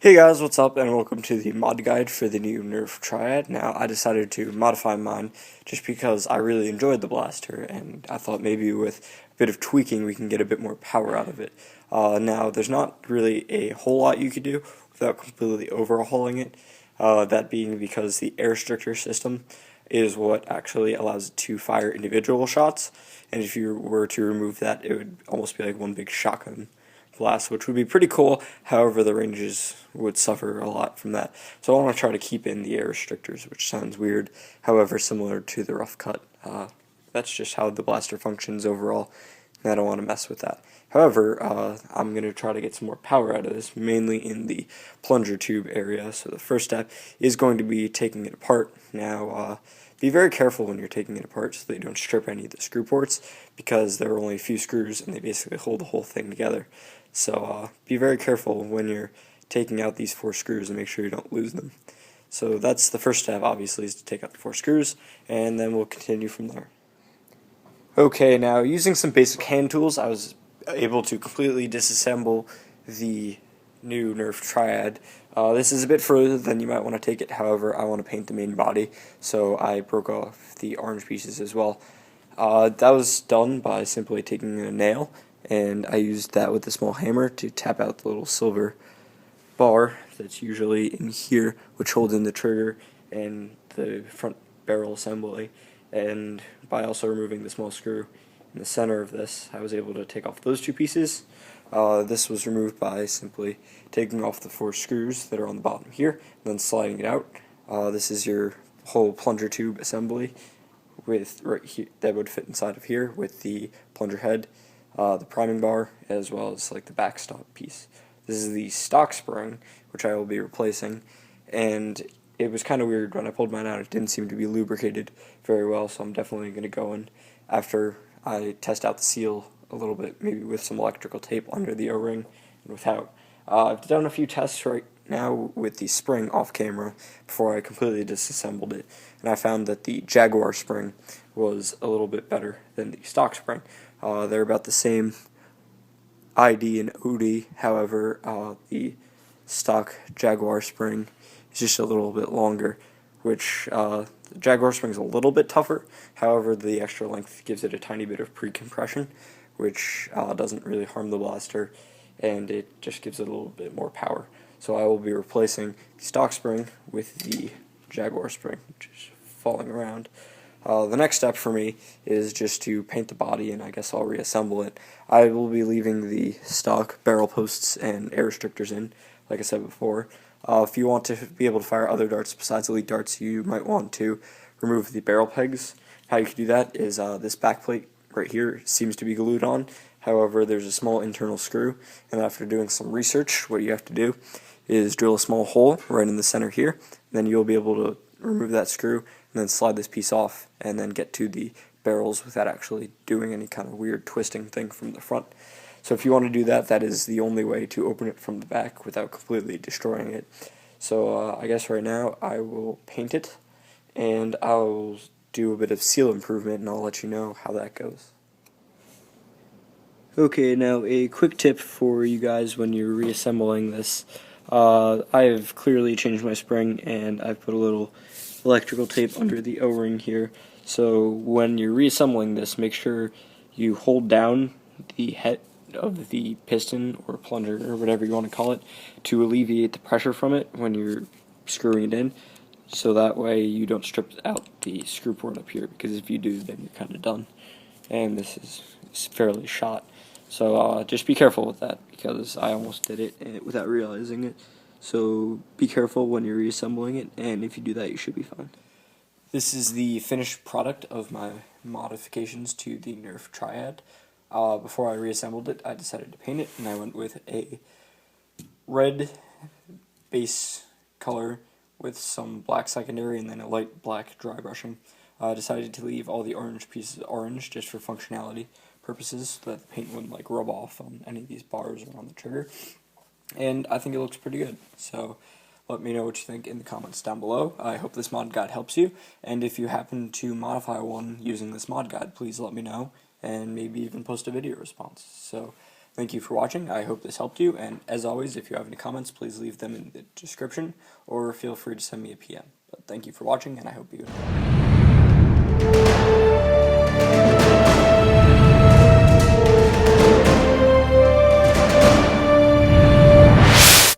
Hey guys, what's up, and welcome to the mod guide for the new Nerf Triad. Now, I decided to modify mine just because I really enjoyed the blaster, and I thought maybe with a bit of tweaking we can get a bit more power out of it. Now, there's not really a whole lot you could do without completely overhauling it, that being because the air restrictor system is what actually allows it to fire individual shots, and if you were to remove that, it would almost be like one big shotgun blast, which would be pretty cool. However, the ranges would suffer a lot from that. So I want to try to keep in the air restrictors, which sounds weird, however similar to the rough cut. That's just how the blaster functions overall, and I don't want to mess with that. However, I'm going to try to get some more power out of this, mainly in the plunger tube area. So the first step is going to be taking it apart. Now, be very careful when you're taking it apart so that you don't strip any of the screw ports, because there are only a few screws and they basically hold the whole thing together. So be very careful when you're taking out these 4 screws and make sure you don't lose them. So that's the first step, obviously, is to take out the 4 screws, and then we'll continue from there. Okay, now using some basic hand tools, I was able to completely disassemble the new Nerf Triad. This is a bit further than you might want to take it, however, I want to paint the main body, so I broke off the orange pieces as well. That was done by simply taking a nail, and I used that with a small hammer to tap out the little silver bar that's usually in here, which holds in the trigger and the front barrel assembly. And by also removing the small screw in the center of this, I was able to take off those 2 pieces. This was removed by simply taking off the 4 screws that are on the bottom here, and then sliding it out. This is your whole plunger tube assembly with right here that would fit inside of here with the plunger head, the priming bar, as well as like the backstop piece. This is the stock spring, which I will be replacing, and it was kind of weird when I pulled mine out. It didn't seem to be lubricated very well, so I'm definitely going to go in after I test out the seal a little bit, maybe with some electrical tape under the O-ring and without. I've done a few tests right now with the spring off camera before I completely disassembled it, and I found that the Jaguar spring was a little bit better than the stock spring. They're about the same ID and OD, however, the stock Jaguar spring is just a little bit longer, which the Jaguar spring is a little bit tougher, however the extra length gives it a tiny bit of pre-compression, which doesn't really harm the blaster, and it just gives it a little bit more power. So I will be replacing the stock spring with the Jaguar spring, which is falling around. The next step for me is just to paint the body, and I guess I'll reassemble it. I will be leaving the stock barrel posts and air restrictors in, like I said before. If you want to be able to fire other darts besides elite darts, you might want to remove the barrel pegs. How you can do that is this back plate right here seems to be glued on. However, there's a small internal screw, and after doing some research, what you have to do is drill a small hole right in the center here. Then you'll be able to remove that screw and then slide this piece off and then get to the barrels without actually doing any kind of weird twisting thing from the front. So if you want to do that, that is the only way to open it from the back without completely destroying it. So I guess right now I will paint it, and I'll do a bit of seal improvement, and I'll let you know how that goes. Okay, now a quick tip for you guys when you're reassembling this. I have clearly changed my spring, and I've put a little electrical tape under the O-ring here. So when you're reassembling this, make sure you hold down the head of the piston or plunger or whatever you want to call it to alleviate the pressure from it when you're screwing it in, so that way you don't strip out the screw port up here, because if you do, then you're kind of done, and this is fairly shot. So just be careful with that, because I almost did it without realizing it. So be careful when you're reassembling it, and if you do that, you should be fine. This is the finished product of my modifications to the Nerf Triad. Before I reassembled it, I decided to paint it, and I went with a red base color with some black secondary and then a light black dry brushing. I decided to leave all the orange pieces orange just for functionality purposes, so that the paint wouldn't like rub off on any of these bars or on the trigger. And I think it looks pretty good. So let me know what you think in the comments down below. I hope this mod guide helps you, and if you happen to modify one using this mod guide, please let me know, and maybe even post a video response. So thank you for watching. I hope this helped you, and as always, if you have any comments, please leave them in the description, or feel free to send me a PM. But thank you for watching, and I hope you enjoy.